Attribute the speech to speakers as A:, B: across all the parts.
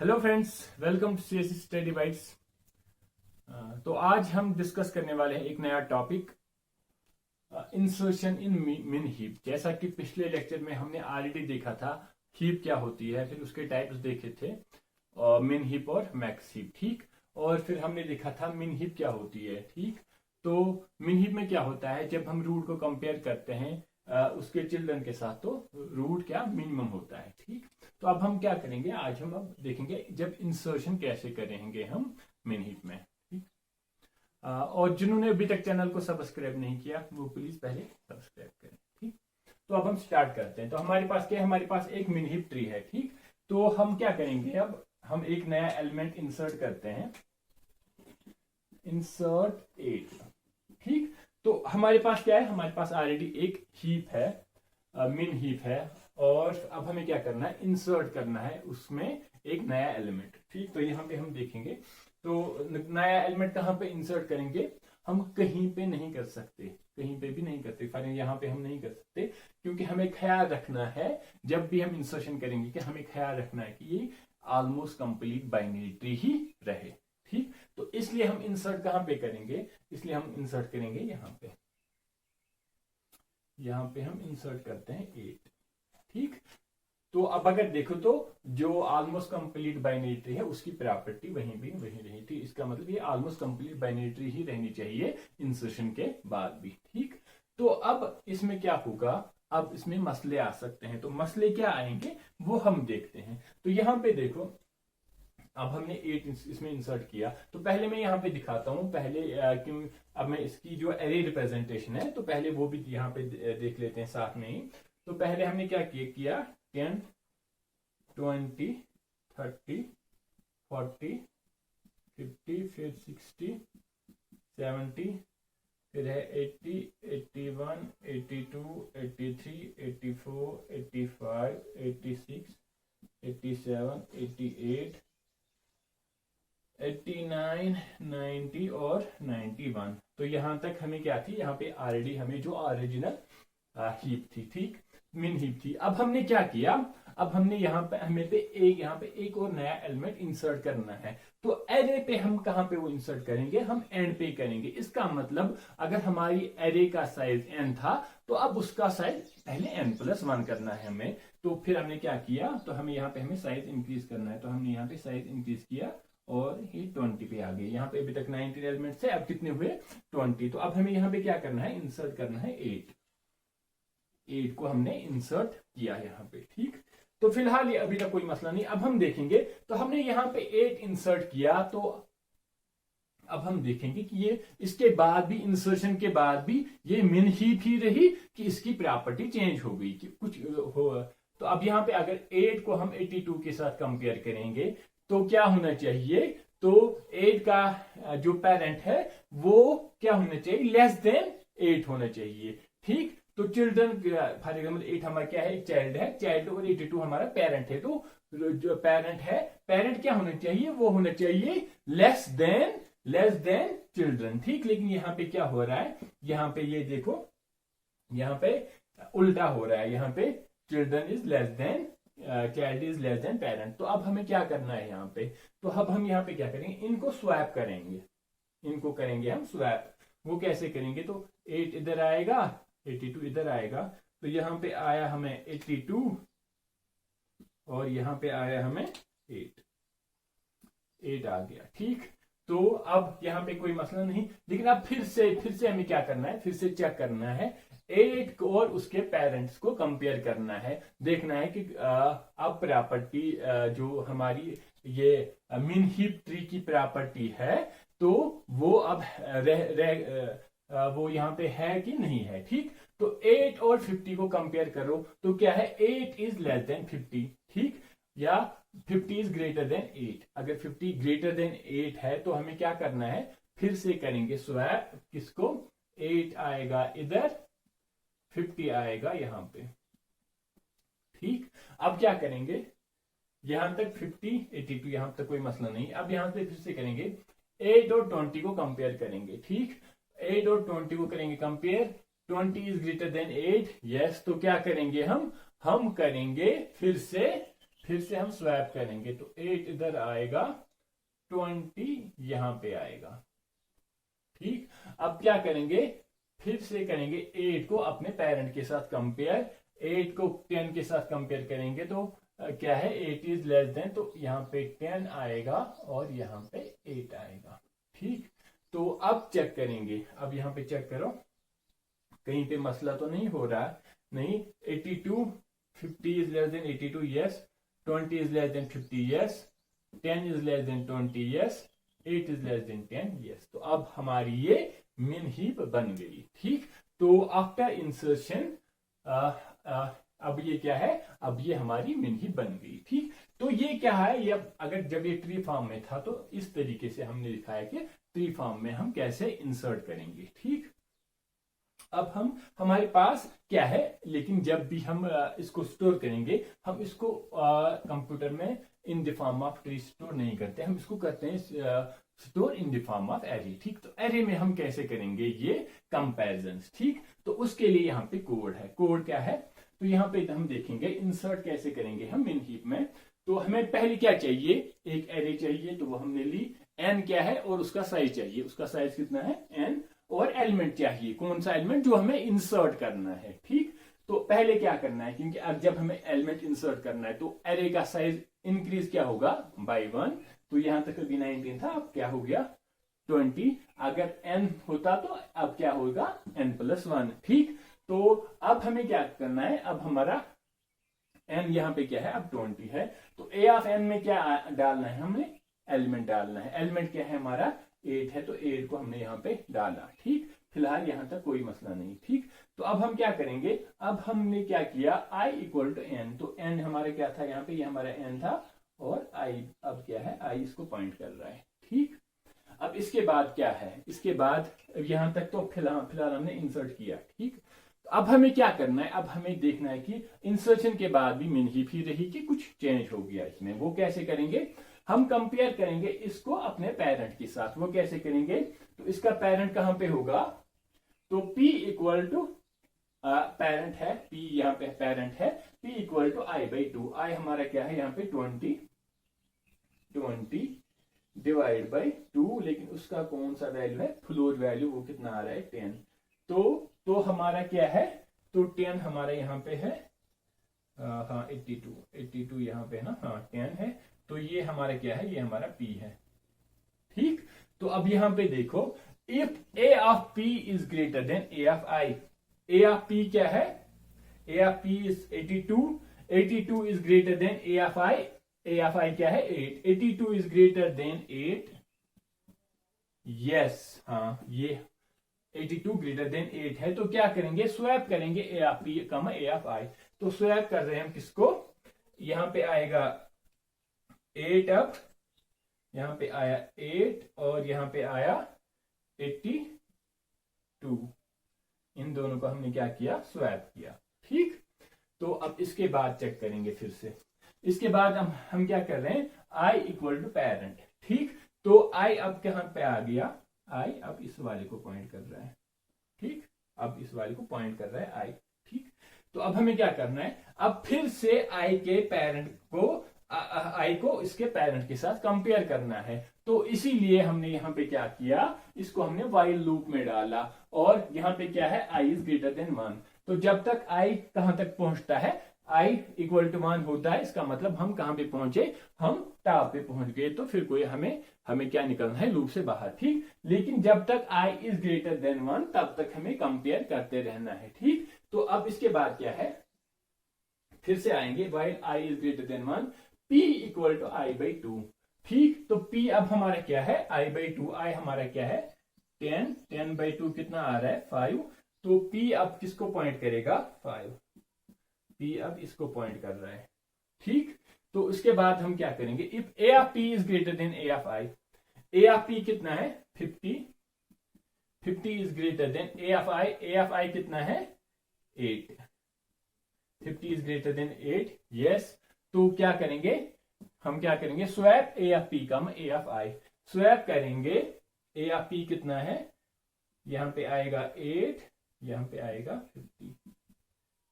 A: Hello friends, welcome to CSC study bytes. तो आज हम डिस्कस करने वाले हैं एक नया टॉपिक, इंसर्शन इन मिन हीप। जैसा कि पिछले लेक्चर में हमने ऑलरेडी देखा था हीप क्या होती है, फिर उसके टाइप्स देखे थे, मिन हीप और मैक्स हीप। ठीक, और फिर हमने देखा था मिन हीप क्या होती है। ठीक, तो मिन हीप में क्या होता है, जब हम रूट को कंपेयर करते हैं उसके चिल्ड्रन के साथ, तो रूट क्या मिनिमम होता है। ठीक, तो अब हम क्या करेंगे, आज हम अब देखेंगे जब इंसर्शन कैसे करेंगे हम मिन हीप में। ठीक, और जिन्होंने अभी तक चैनल को सब्सक्राइब नहीं किया वो प्लीज पहले सब्सक्राइब करें। ठीक, तो अब हम स्टार्ट करते हैं। तो हमारे पास क्या है, हमारे पास एक मिन हीप ट्री है। ठीक, तो हम क्या करेंगे, अब हम एक नया एलिमेंट इंसर्ट करते हैं, इंसर्ट 8। ठीक, तो हमारे पास क्या है, हमारे पास ऑलरेडी एक हीप है, मिन हीप है, और अब हमें क्या करना है, इंसर्ट करना है उसमें एक नया एलिमेंट। ठीक, तो यहां पे हम देखेंगे, तो नया एलिमेंट कहां पे इंसर्ट करेंगे, हम कहीं पे नहीं कर सकते, कहीं पे भी नहीं करते। फाइनली यहां पे हम नहीं कर सकते, क्योंकि हमें ख्याल रखना है जब भी हम इंसर्शन करेंगे कि हमें ख्याल रखना है कि ये ऑलमोस्ट कंप्लीट बाइनरी ट्री ही रहे। ठीक, तो इसलिए हम इंसर्ट कहां पे करेंगे, इसलिए हम इंसर्ट करेंगे यहां पे, यहां पे हम इंसर्ट करते हैं 8। ठीक, तो अब अगर देखो तो जो ऑलमोस्ट कंप्लीट बाइनरी ट्री है उसकी प्रॉपर्टी वहीं भी वहीं रही थी। इसका मतलब ये ऑलमोस्ट कंप्लीट बाइनरी ट्री ही रहनी चाहिए इंसर्शन के बाद भी। ठीक, तो अब इसमें क्या होगा, अब इसमें मसले आ सकते हैं। तो मसले क्या आएंगे वो हम देखते हैं। तो यहां पे देखो, अब हमने 8 इसमें इंसर्ट किया, तो पहले मैं यहाँ पे दिखाता हूँ पहले कि अब मैं इसकी जो एरे रिप्रेजेंटेशन है, तो पहले वो भी यहाँ पे देख लेते हैं साथ में ही। तो पहले हमने क्या किया 10 20 30 40 50, फिर 60 70, फिर है 80 81 82 83 84 85 86 87 88 89 90 और 91। तो यहां तक हमें क्या थी, यहाँ पे ऑलरेडी हमें जो ओरिजिनल हीप थी, ठीक, मिन हीप थी। अब हमने क्या किया, अब हमने यहाँ पे यहाँ पे एक और नया एलिमेंट इंसर्ट करना है। तो एरे पे हम कहां पे वो इंसर्ट करेंगे, हम एंड पे करेंगे। इसका मतलब अगर हमारी एरे का साइज n था, तो अब उसका साइज पहले n+1 करना है हमें। तो फिर हमने क्या किया, तो हमें यहाँ पे हमें साइज इंक्रीज करना है, तो हमने यहाँ पे साइज इंक्रीज किया और ये 20 पे आ गई। यहाँ पे अभी तक 19 एलिमेंट्स है, अब कितने हुए 20। तो अब हमें यहाँ पे क्या करना है, इंसर्ट करना है 8 को हमने इंसर्ट किया यहाँ पे। ठीक, तो फिलहाल ये अभी तक कोई मसला नहीं। अब हम देखेंगे, तो हमने यहाँ पे 8 इंसर्ट किया, तो अब हम देखेंगे कि ये इसके बाद भी, इंसर्शन के बाद भी ये मिन हीप ही रही कि इसकी प्रॉपर्टी चेंज हो गई कि कुछ हो। तो अब यहाँ पे अगर 8 को हम 82 के साथ कंपेयर करेंगे तो क्या होना चाहिए, तो 8 का जो पेरेंट है वो क्या होना चाहिए, लेस देन 8 होना चाहिए। ठीक, तो चिल्ड्रन फॉर एग्जाम्पल 8 हमारा क्या है, एक चाइल्ड है, चाइल्ड और 82 हमारा पेरेंट है। तो जो पेरेंट है, पेरेंट क्या होना चाहिए, वो होना चाहिए लेस देन चिल्ड्रन। ठीक, लेकिन यहाँ पे क्या हो रहा है, यहाँ पे ये देखो, यहाँ पे उल्टा हो रहा है, यहाँ पे children is less than child is less than parent. तो अब हमें क्या करना है यहाँ पे, तो अब हम यहाँ पे क्या करेंगे, इनको स्वैप करेंगे, इनको करेंगे हम स्वैप। वो कैसे करेंगे, तो 8 इधर आएगा, 82 इधर आएगा, तो यहाँ पे आया हमें 82 और यहाँ पे आया हमें 8 आ गया। ठीक, तो अब यहाँ पे कोई मसला नहीं, लेकिन अब फिर से हमें क्या करना है, फिर से चेक करना है 8 को और उसके पेरेंट्स को कंपेयर करना है, देखना है कि अब प्रॉपर्टी जो हमारी ये मिन हीप ट्री की प्रॉपर्टी है, तो वो अब वो यहाँ पे है कि नहीं है। ठीक, तो 8 और 50 को कंपेयर करो, तो क्या है, 8 इज लेस देन 50। ठीक, या 50 इज ग्रेटर देन 8। अगर 50 ग्रेटर देन 8 है तो हमें क्या करना है, फिर से करेंगे स्वैप, किसको, 8 आएगा इधर, 50 आएगा यहां पे। ठीक, अब क्या करेंगे, यहां तक 50 82 यहां तक कोई मसला नहीं। अब यहां से फिर से करेंगे 8 और 20 को कंपेयर करेंगे। ठीक, 8 और 20 को करेंगे compare, 20 is greater then 8, yes. तो क्या करेंगे हम करेंगे फिर से फिर से हम स्वैप करेंगे तो 8 इधर आएगा, 20 यहां पे आएगा। ठीक, अब क्या करेंगे, फिर से करेंगे 8 को अपने पेरेंट के साथ कंपेयर। 8 को 10 के साथ कंपेयर करेंगे तो क्या है, 8 इज लेस देन, तो यहाँ पे 10 आएगा और यहाँ पे 8 आएगा। ठीक, तो अब चेक करेंगे, अब यहाँ पे चेक करो कहीं पे मसला तो नहीं हो रहा। नहीं, 82, 50 is less than 82, yes. 20 is less than 50, yes. 10 is less than 20, yes. 8 is less than 10, yes. तो अब हमारी ये मिन हीप बन गई। ठीक, तो आफ्टर इंसर्शन अब ये क्या है, अब ये हमारी मिन हीप बन गई। ठीक, तो ये क्या है, ये अगर जब ये ट्री फॉर्म में था तो इस तरीके से हमने दिखाया कि ट्री फॉर्म में हम कैसे इंसर्ट करेंगे। ठीक, अब हमारे पास क्या है, लेकिन जब भी हम इसको स्टोर करेंगे, हम इसको कंप्यूटर में in the form of tree store नहीं करते, हम इसको करते हैं store in the form of array. ठीक, तो एरे में हम कैसे करेंगे ये कंपैरिजंस। ठीक, तो उसके लिए यहाँ पे कोड है। कोड क्या है, तो यहाँ पे हम देखेंगे इंसर्ट कैसे करेंगे हम मिन हीप में। तो हमें पहले क्या चाहिए, एक एरे चाहिए, तो वो हमने ली। एन क्या है और उसका साइज चाहिए, उसका साइज कितना है एन, और एलिमेंट चाहिए, कौन सा एलिमेंट जो हमें इंसर्ट करना है। ठीक, तो पहले क्या करना है, क्योंकि अब जब हमें एलिमेंट इंसर्ट करना है तो एरे का साइज इंक्रीज क्या होगा बाय 1। तो यहां तक अभी 19 था, अब क्या हो गया 20। अगर n होता तो अब क्या होगा n+1। ठीक, तो अब हमें क्या करना है, अब हमारा n यहाँ पे क्या है, अब 20 है, तो a ऑफ n में क्या डालना है, हमने एलिमेंट डालना है। एलिमेंट क्या है हमारा 8 है, तो 8 को हमने यहाँ पे डाला। ठीक, फिलहाल यहां तक कोई मसला नहीं। ठीक, तो अब हम क्या करेंगे, अब हमने क्या किया i इक्वल टू n, तो n हमारा क्या था यहाँ पे, ये हमारा n था, और i अब क्या है, i इसको पॉइंट कर रहा है। ठीक, अब इसके बाद क्या है, इसके बाद यहां तक तो फिलहाल हमने इंसर्ट किया। ठीक, अब हमें क्या करना है, अब हमें देखना है कि इंसर्शन के बाद भी मिन हीप ही रही कि कुछ चेंज हो गया इसमें। वो कैसे करेंगे, हम कंपेयर करेंगे इसको अपने पेरेंट के साथ। वो कैसे करेंगे, तो इसका पेरेंट कहां पे होगा, तो p इक्वल टू पेरेंट है, p यहाँ पे पेरेंट है, p equal to i/2। i हमारा क्या है यहाँ पे 20 डिवाइड बाई 2, लेकिन उसका कौन सा वैल्यू है, फ्लोर वैल्यू, वो कितना आ रहा है 10। तो हमारा क्या है, तो 10 हमारा यहाँ पे है, हाँ 82 यहाँ पे है ना, हाँ 10 है, तो ये हमारा क्या है, ये हमारा p है। ठीक, तो अब यहाँ पे देखो, if a of p is greater than a of i, a of p क्या है, a of p is 82 is greater than a of i क्या है 8, 82 इज ग्रेटर देन 8, यस, हाँ ये 82 ग्रेटर देन 8 है। तो क्या करेंगे, स्वैप करेंगे a ऑफ p कमा a ऑफ i। तो स्वैप कर रहे हैं हम किसको, यहां पे आएगा 8, अब यहां पे आया 8 और यहां पे आया 82, इन दोनों को हमने क्या किया, स्वैप किया। ठीक, तो अब इसके बाद चेक करेंगे फिर से। इसके बाद हम क्या कर रहे हैं, i इक्वल टू पेरेंट। ठीक, तो i अब कहां पे आ गया, i अब इस वाले को पॉइंट कर रहा है। ठीक, अब इस वाले को पॉइंट कर रहा है i। ठीक, तो अब हमें क्या करना है, अब फिर से i के पेरेंट को i को इसके पेरेंट के साथ कंपेयर करना है। तो इसीलिए हमने यहाँ पे क्या किया, इसको हमने while लूप में डाला, और यहाँ पे क्या है, i इज ग्रेटर देन 1। तो जब तक i कहां तक पहुंचता है, i इक्वल टू 1 होता है, इसका मतलब हम कहां पे पहुंचे, हम टॉप पे पहुंच गए। तो फिर कोई हमें क्या निकलना है, लूप से बाहर। ठीक, लेकिन जब तक i इज ग्रेटर देन 1 तब तक हमें कंपेयर करते रहना है। ठीक, तो अब इसके बाद क्या है, फिर से आएंगे while i is greater than 1, p equal to i/2। ठीक, तो p अब हमारा क्या है, i/2, i हमारा क्या है 10/2 कितना आ रहा है 5। तो p अब किसको पॉइंट करेगा, 5, p अब इसको पॉइंट कर रहा है। ठीक, तो उसके बाद हम क्या करेंगे, if a of p is greater than a of i, a of p कितना है 50 is greater than a of i कितना है 8, 50 इज ग्रेटर देन 8, यस। तो क्या करेंगे, हम क्या करेंगे, swap a of p come a of i, swap करेंगे a ऑफ p कितना है, यहां पे आएगा 8, यहां पे आएगा 50।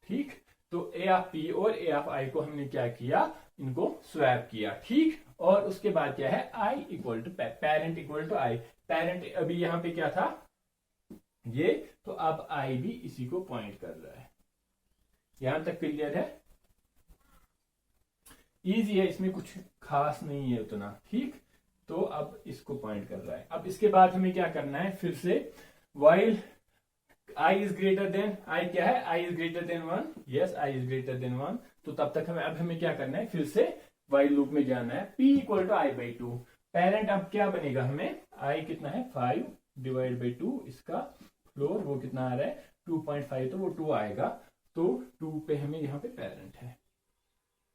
A: ठीक, तो a ऑफ p और a ऑफ i को हमने क्या किया, इनको स्वैप किया, ठीक। और उसके बाद क्या है, i equal to parent equal to i, parent अभी यहां पे क्या था ये, तो अब आई भी इसी को पॉइंट कर रहा है। यहां तक क्लियर है, इजी है, इसमें कुछ खास नहीं है उतना, ठीक। तो अब इसको पॉइंट कर रहा है। अब इसके बाद हमें क्या करना है, फिर से while i is greater than, i क्या है, i is greater than 1, yes i is greater than 1, तो तब तक अब हमें क्या करना है, फिर से while लूप में जाना है। p equal to I by 2, parent अब क्या बनेगा हमें, i कितना है 5 डिवाइड बाई 2, इसका फ्लोर वो कितना आ रहा है 2.5, तो वो 2 आएगा, तो 2 पे हमें यहाँ पे पेरेंट है,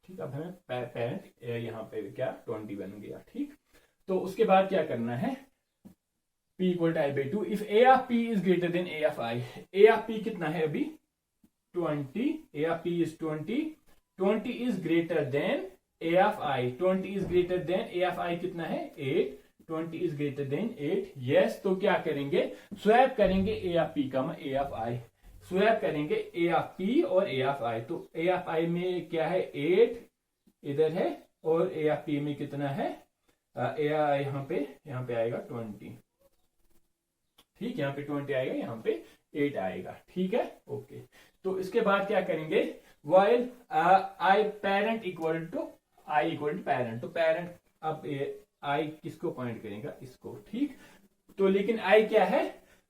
A: ठीक। अब हमें पेरेंट यहाँ पे क्या 20 बन गया, ठीक। तो उसके बाद क्या करना है, p equal to I by 2, if a of p is greater than a of i, a of p कितना है अभी 20, a of p is 20, 20 is greater than a of i, 20 is greater than a of i कितना है 8, 20 is greater then 8, yes. तो क्या करेंगे, swap करेंगे a of p का a ऑफ i, स्वैप करेंगे a ऑफ p और a of i, तो a ऑफ i में क्या है 8 इधर है, और a ऑफ p में कितना है यहाँ पे आएगा 20, ठीक। यहाँ पे 20 आएगा, यहाँ पे 8 आएगा, ठीक है, ओके। तो इसके बाद क्या करेंगे, while i parent equal to parent, तो पेरेंट अब i किसको पॉइंट करेगा, इसको, ठीक। तो लेकिन i क्या है,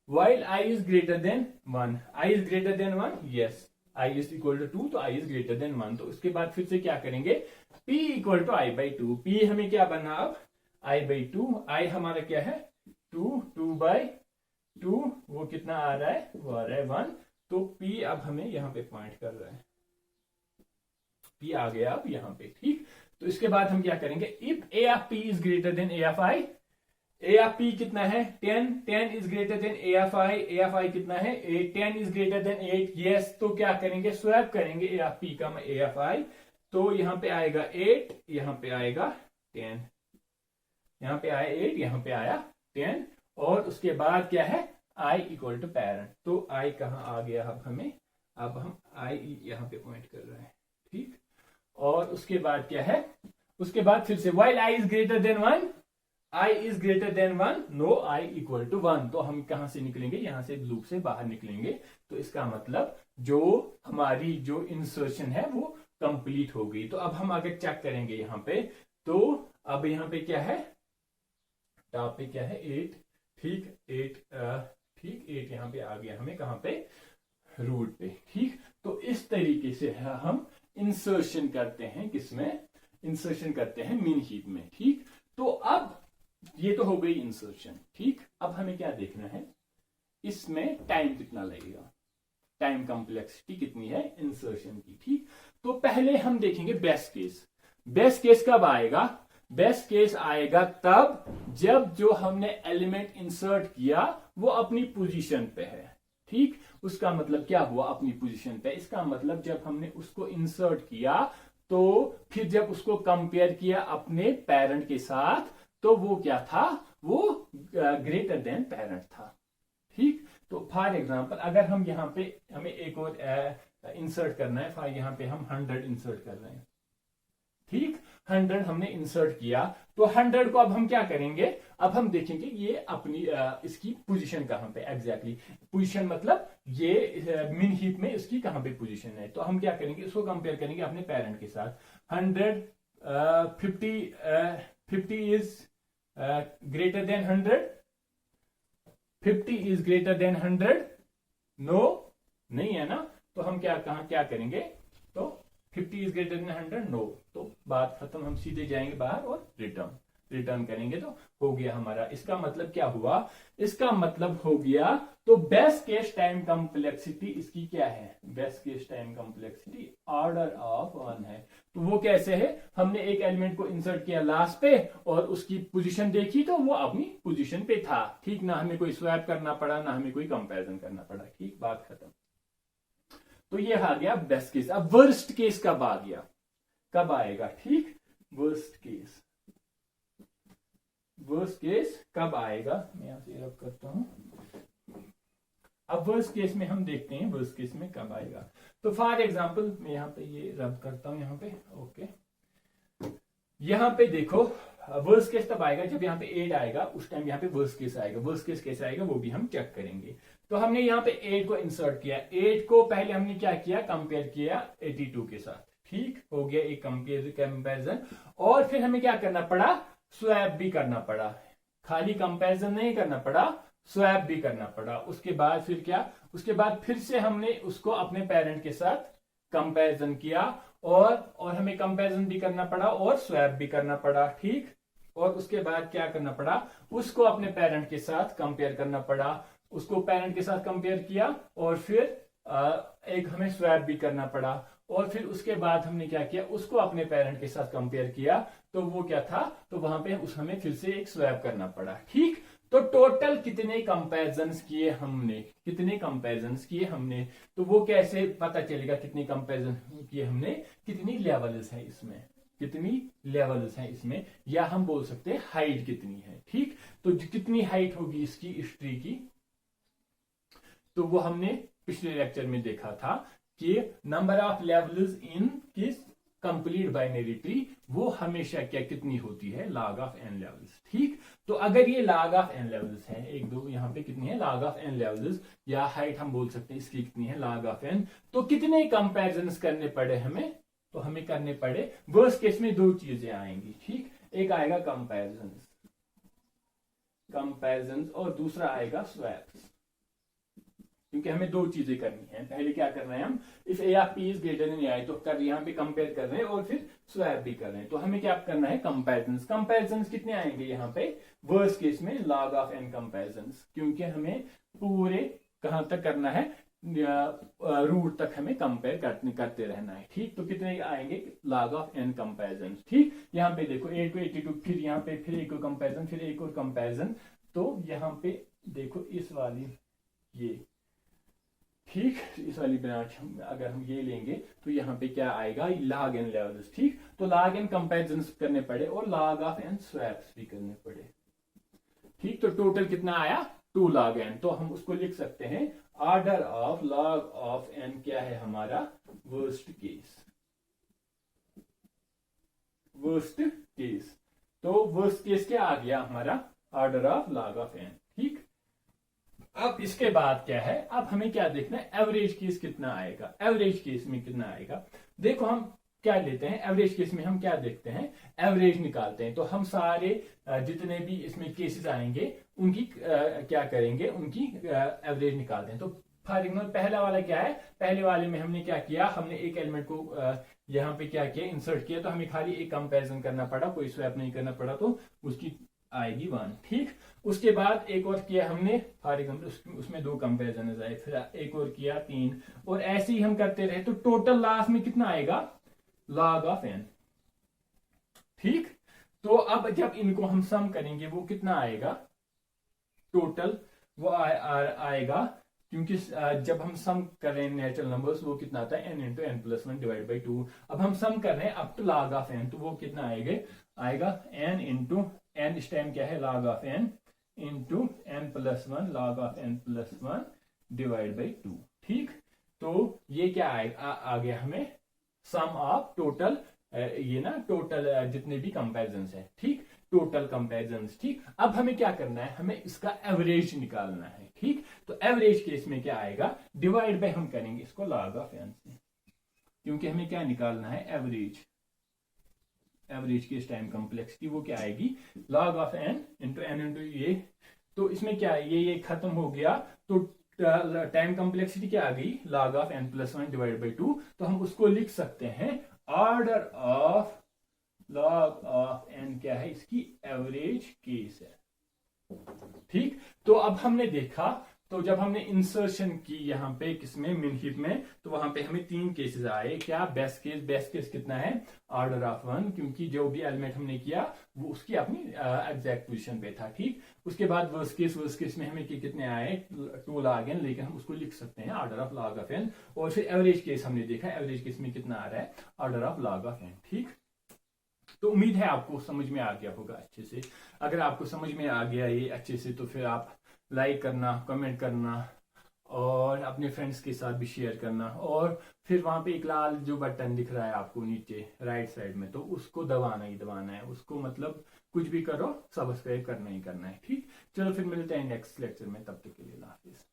A: while i is greater than 1, i is greater than 1, yes, i is equal to 2, तो i इज ग्रेटर देन 1। तो उसके बाद फिर से क्या करेंगे, p equal to I by 2, p हमें क्या बना अब i बाई 2, i हमारा क्या है 2 बाई 2, वो कितना आ रहा है, वो आ रहा है 1, तो p अब हमें यहाँ पे पॉइंट कर रहा है, p आ गया अब यहाँ पे, ठीक। तो इसके बाद हम क्या करेंगे, if a of p is greater than a of i, a of p कितना है 10, 10 is greater than a of i कितना है 8, 10 इज ग्रेटर देन 8, यस। तो क्या करेंगे, स्वैप करेंगे a ऑफ p का a ऑफ i, तो यहाँ पे आएगा 8, यहाँ पे आएगा 10, यहाँ पे आया 8, यहाँ पे आया 10, और उसके बाद क्या है i इक्वल टू पेरेंट, तो i कहाँ आ गया अब हमें, अब हम i यहाँ पे पॉइंट कर रहे हैं, ठीक। और उसके बाद क्या है, उसके बाद फिर से while i is greater than 1, i is greater than 1, no i equal to 1, तो हम कहां से निकलेंगे, यहां से लूप से बाहर निकलेंगे। तो इसका मतलब जो हमारी जो इंसर्शन है वो कंप्लीट हो गई। तो अब हम आगे चेक करेंगे यहाँ पे, तो अब यहाँ पे क्या है, टॉप पे क्या है 8, ठीक, 8 ठीक, 8 यहाँ पे आ गया हमें कहां पे, रूट पे, ठीक। तो इस तरीके से हम इंसर्शन करते हैं, किसमें इंसर्शन करते हैं, मिन हीप में, ठीक। तो अब ये तो हो गई इंसर्शन, ठीक। अब हमें क्या देखना है, इसमें टाइम कितना लगेगा, टाइम कॉम्प्लेक्सिटी कितनी है इंसर्शन की, ठीक। तो पहले हम देखेंगे बेस्ट केस। बेस्ट केस कब आएगा, बेस्ट केस आएगा तब जब जो हमने एलिमेंट इंसर्ट किया वो अपनी पोजीशन पे है, ठीक। उसका मतलब क्या हुआ, अपनी पोजीशन पे, इसका मतलब जब हमने उसको इंसर्ट किया तो फिर जब उसको कंपेयर किया अपने पेरेंट के साथ, तो वो क्या था, वो ग्रेटर देन पेरेंट था, ठीक। तो फॉर एग्जांपल अगर हम यहाँ पे हमें एक और इंसर्ट करना है, फॉर यहाँ पे हम 100 इंसर्ट कर रहे हैं, ठीक, 100 हमने इंसर्ट किया, तो 100 को अब हम क्या करेंगे, अब हम देखेंगे ये अपनी इसकी पोजीशन कहां पे एग्जैक्टली, पोजीशन मतलब ये मिन हीप में इसकी कहां पे पोजीशन है। तो हम क्या करेंगे, इसको कंपेयर करेंगे अपने पेरेंट के साथ, 50 is greater than 100, 50 is greater than 100, no, नहीं है ना, तो हम क्या करेंगे, तो 50 इज ग्रेटर देन 100, नो, तो बात खत्म, हम सीधे जाएंगे बाहर और रिटर्न करेंगे, तो हो गया हमारा। इसका मतलब क्या हुआ, इसका मतलब हो गया, तो बेस्ट केस टाइम कॉम्प्लेक्सिटी इसकी क्या है, best case time complexity order of 1 है। तो वो कैसे है, हमने एक एलिमेंट को इंसर्ट किया लास्ट पे और उसकी पोजीशन देखी तो वो अपनी पोजीशन पे था, ठीक, ना हमें कोई स्वैप करना पड़ा, ना हमें कोई कंपैरिजन करना पड़ा, ठीक, बात खत्म। तो ये आ गया बेस्ट केस। अब वर्स्ट केस कब आ गया, कब आएगा, ठीक, वर्स्ट केस कब आएगा, मैं यहां से रब करता हूं। अब वर्स्ट केस में हम देखते हैं वर्स्ट केस में कब आएगा। तो फॉर एग्जांपल मैं यहां पे ये रब करता हूं, यहां पे ओके, यहाँ पे देखो वर्स्ट केस तब आएगा जब यहाँ पे 8 आएगा, उस टाइम यहाँ पे वर्स्ट केस आएगा। वर्स्ट केस कैसे आएगा वो भी हम चेक करेंगे। तो हमने यहाँ पे 8 को इंसर्ट किया। 8 को पहले हमने क्या किया, कंपेयर किया 82 के साथ। ठीक हो गया एक कंपेरिजन। और फिर हमें क्या करना पड़ा, स्वैप भी करना पड़ा। खाली कंपेरिजन नहीं करना पड़ा, स्वैप भी करना पड़ा। उसके बाद फिर क्या, उसके बाद फिर से हमने उसको अपने पेरेंट के साथ कंपेरिजन किया और हमें कंपेरिजन भी करना पड़ा और स्वैप भी करना पड़ा। ठीक, और उसके बाद क्या करना पड़ा, उसको अपने पेरेंट के साथ कंपेयर करना पड़ा। उसको पेरेंट के साथ कंपेयर किया और फिर एक हमें स्वैप भी करना पड़ा। और फिर उसके बाद हमने क्या किया, उसको अपने पेरेंट के साथ कंपेयर किया। तो वो क्या था, तो वहां पे हमें फिर से एक स्वैप करना पड़ा। ठीक, तो टोटल कितने कंपैरिजन्स किए हमने, कितने कंपैरिजन्स किए हमने, तो वो कैसे पता चलेगा कितने कंपैरिजन किए हमने, कितनी लेवल्स है इसमें, कितनी लेवल्स है इसमें, या हम बोल सकते हैं हाइट कितनी है। ठीक, तो कितनी हाइट होगी इसकी, इस ट्री की, तो वो हमने पिछले लेक्चर में देखा था कि नंबर ऑफ लेवल्स इन किस कंप्लीट बाइनरी ट्री, वो हमेशा क्या कितनी होती है, log ऑफ n लेवल्स। ठीक, तो अगर ये log ऑफ n लेवल्स है, एक दो यहाँ पे कितनी है log ऑफ n लेवल्स, या हाइट हम बोल सकते हैं इसकी कितनी है log ऑफ n, तो कितने कंपैरिजन्स करने पड़े हमें, तो हमें करने पड़े, वर्स्ट केस में दो चीजें आएंगी। ठीक, एक आएगा कंपैरिजन्स, कंपैरिजन्स, और दूसरा आएगा स्वैप्स। क्योंकि हमें दो चीजें करनी है, पहले क्या कर रहे हैं हम, if A of P is greater than A, तो कर यहाँ पे कंपेयर कर रहे हैं और फिर स्वैप भी कर रहे हैं। तो हमें क्या करना है, कंपैरिजन्स। कंपैरिजन्स कितने आएंगे यहाँ पे वर्स्ट केस में, log ऑफ n कंपैरिजन्स, क्योंकि हमें पूरे कहां तक करना है, रूट तक हमें कंपेयर करते रहना है। ठीक, तो कितने आएंगे log ऑफ n कंपैरिजन्स। ठीक, यहाँ पे देखो 8 को 82, फिर यहाँ पे फिर एक और कंपैरिजन, फिर एक और कंपैरिजन। तो यहाँ पे देखो इस वाली ये, ठीक, इस वाली ब्रांच हम अगर हम ये लेंगे तो यहाँ पे क्या आएगा, log n लेवल्स। ठीक, तो log n कंपैरिजन्स करने पड़े और log ऑफ n स्वैप्स भी करने पड़े। ठीक, तो टोटल कितना आया, 2 log n। तो हम उसको लिख सकते हैं order of log of n क्या है हमारा, वर्स्ट केस, वर्स्ट केस। तो वर्स्ट केस क्या आ गया हमारा, order of log of n। ठीक, अब इसके बाद क्या है, अब हमें क्या देखना है, एवरेज केस कितना आएगा, एवरेज केस में कितना आएगा। देखो हम क्या लेते हैं, एवरेज केस में हम क्या देखते हैं, एवरेज निकालते हैं। तो हम सारे जितने भी इसमें केसेस आएंगे उनकी क्या करेंगे, उनकी एवरेज निकालते हैं। तो फॉर एग्जाम्पल पहला वाला क्या है, पहले वाले में हमने क्या किया, हमने एक एलिमेंट को यहाँ पे क्या किया, इंसर्ट किया। तो हमें खाली एक कंपैरिजन करना पड़ा, कोई स्वैप नहीं करना पड़ा, तो उसकी आएगी 1। ठीक, उसके बाद एक और किया हमने, फॉर एग्जाम्पल उसमें 2 कंपेरिजन आए, फिर एक और किया 3, और ऐसे ही हम करते रहे। तो टोटल लास्ट में कितना आएगा, log ऑफ n। ठीक, तो अब जब इनको हम सम करेंगे वो कितना आएगा, टोटल वो आएगा, क्योंकि जब हम सम कर रहे हैं नेचुरल नंबर्स, वो कितना आता है n into N plus 1 divide by 2। अब हम सम कर रहे हैं up to log of n, तो वो कितना आएगा n इंटू n, इस टाइम क्या है log of n into n plus 1 log of n plus 1 divide by 2। ठीक, तो ये क्या आ गया हमें, सम ऑफ टोटल, ये ना टोटल जितने भी कंपैरिजन्स है। ठीक, टोटल कंपैरिजन्स। ठीक, अब हमें क्या करना है, हमें इसका एवरेज निकालना है। ठीक, तो एवरेज केस में क्या आएगा, डिवाइड बाय हम करेंगे इसको log ऑफ n से, क्योंकि हमें क्या निकालना है, एवरेज। एवरेज की इस टाइम कॉम्प्लेक्सिटी वो क्या आएगी, log ऑफ n इंटू ये। तो इसमें क्या है, ये खत्म हो गया, तो टाइम कॉम्प्लेक्सिटी क्या आ गई, log of n plus 1 divide by 2। तो हम उसको लिख सकते हैं order of log of n क्या है, इसकी एवरेज केस है। ठीक, तो अब हमने देखा, तो जब हमने इंसर्शन की यहाँ पे किसमें, मिन हीप में, तो वहां पे हमें 3 केसेस आए। क्या, बेस्ट केस, बेस्ट केस कितना है, ऑर्डर ऑफ 1, क्योंकि जो भी एलिमेंट हमने किया वो उसकी अपनी एग्जैक्ट पोजीशन पे था। ठीक, उसके बाद वर्स्ट केस में हमें कितने आए, 2 log n, लेकिन हम उसको लिख सकते हैं order of log of n। और फिर एवरेज केस हमने देखा, एवरेज केस में कितना आ रहा है, order of log of n। ठीक, तो उम्मीद है आपको समझ में आ गया होगा अच्छे से। अगर आपको समझ में आ गया ये अच्छे से, तो फिर आप लाइक करना, कमेंट करना और अपने फ्रेंड्स के साथ भी शेयर करना। और फिर वहां पे एक लाल जो बटन दिख रहा है आपको नीचे राइट साइड में, तो उसको दबाना ही दबाना है, उसको मतलब कुछ भी करो सब्सक्राइब करना ही करना है। ठीक, चलो फिर मिलते हैं नेक्स्ट लेक्चर में, तब तक के लिए अल्लाह हाफिज।